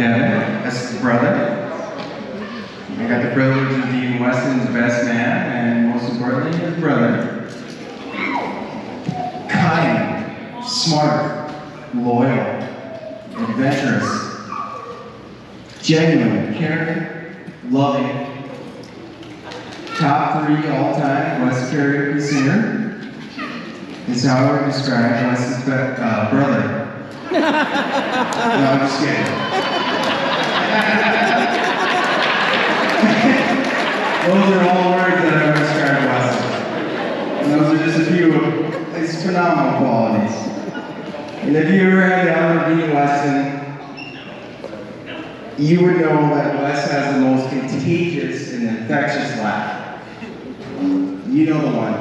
Devin, that's his brother. I got the privilege of being Weston's best man, and most importantly, his brother. Kind, smart, loyal, adventurous, genuine, caring, loving, top 3 all-time West karaoke singer. Is how I would describe Weston's brother. No, I'm just kidding. Those are all words that I would describe Weston. And those are just a few of his phenomenal qualities. And if you ever had the honor of meeting Weston, you would know that Wes has the most contagious and infectious laugh. You know the one.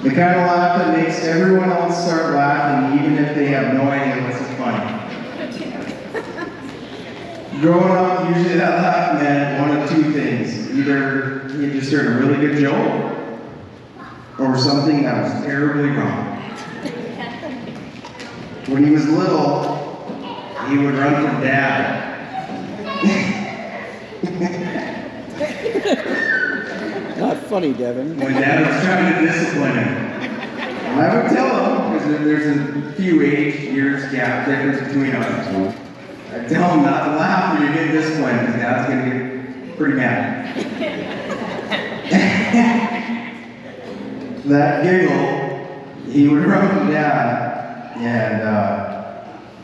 The kind of laugh that makes everyone else start laughing even if they have no idea what's so funny. Growing up, usually that laugh meant one of 2 things. Either he just heard a really good joke, or something that was terribly wrong. When he was little, he would run from Dad. Not funny, Devin. When Dad was trying to discipline him. And I would tell him, because there's a few years gap difference between us. I'd tell him not to laugh when you get disciplined, because Dad's going to get pretty mad. That giggle, he would run from Dad, and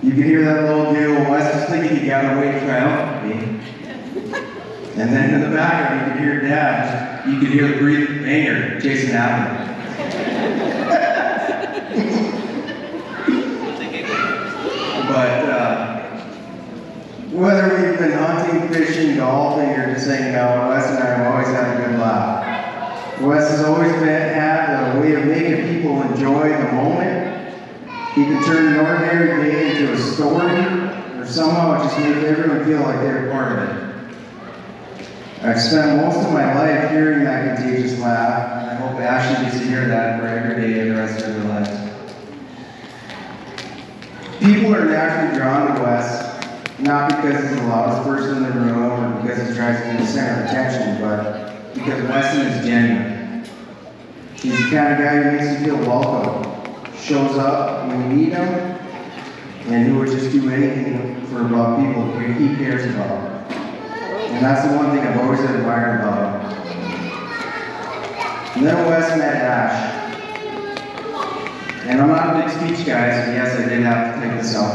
you could hear that little giggle. Wes was thinking he got away triumphantly. And then in the background, you could hear Dad, you could hear the breathing anger chasing after him. But whether we've been hunting, fishing, golfing, or just hanging out, Wes and I have always had a good laugh. Wes has always had a way of making people enjoy the moment. He can turn an ordinary day into a story, or somehow just make everyone feel like they're part of it. I've spent most of my life hearing that contagious laugh, and I hope Ashley gets to hear that for every day of the rest of her life. People are naturally drawn to Wes, not because he's the loudest person in the room or because he tries to be the center of attention, but because Weston is genuine. He's the kind of guy who makes you feel welcome, shows up when you need him, and who would just do anything for people he cares about. And that's the one thing I've always admired about him. And then Wes met Ash. And I'm not a big speech guy, so yes, I did have to take this out.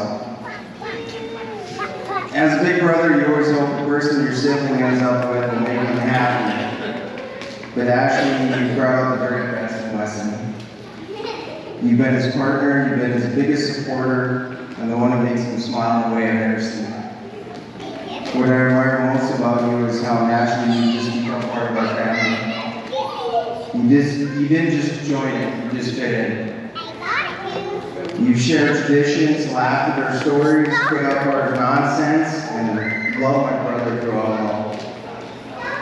As a big brother, you always hope the person your sibling ends up with will make them happy. But Ashley, you brought out the very best in Weston. You've been his partner, you've been his biggest supporter, and the one who makes him smile in a way I've never seen. What I admire most about you is how naturally you just become part of our family. You didn't just join it, you just fit in. You've shared traditions, laughed at our stories, put up our nonsense, and loved my brother throughout it all.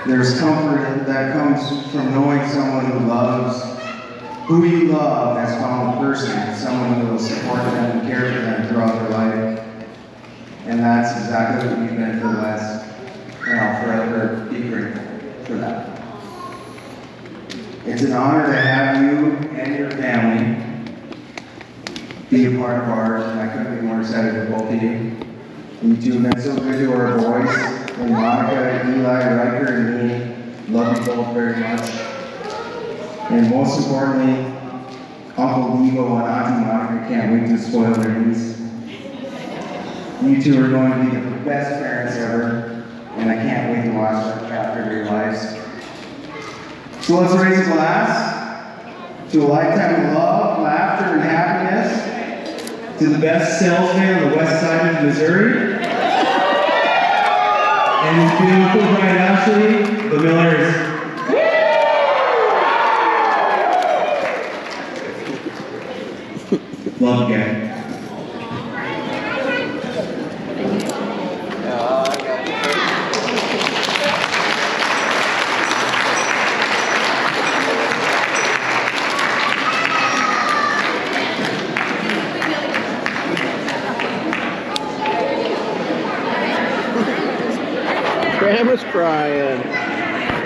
There's comfort that comes from knowing someone who you love has found a person, someone who will support them and care for them throughout their life. And that's exactly what you've been for Wes, and I'll forever be grateful for that. It's an honor to have you and your family be a part of ours, and I couldn't be more excited for both of you. You two have been so good to our boys, and Monica, Eli, Riker, and me love you both very much. And most importantly, Uncle Evo and Auntie Monica can't wait to spoil their niece. You two are going to be the best parents ever, and I can't wait to watch that chapter of your lives. So let's raise a glass to a lifetime of love, laughter, and happiness, to the best salesman on the west side of Missouri, and his beautiful bride Ashley, the Millers. Love again. Grandma's crying.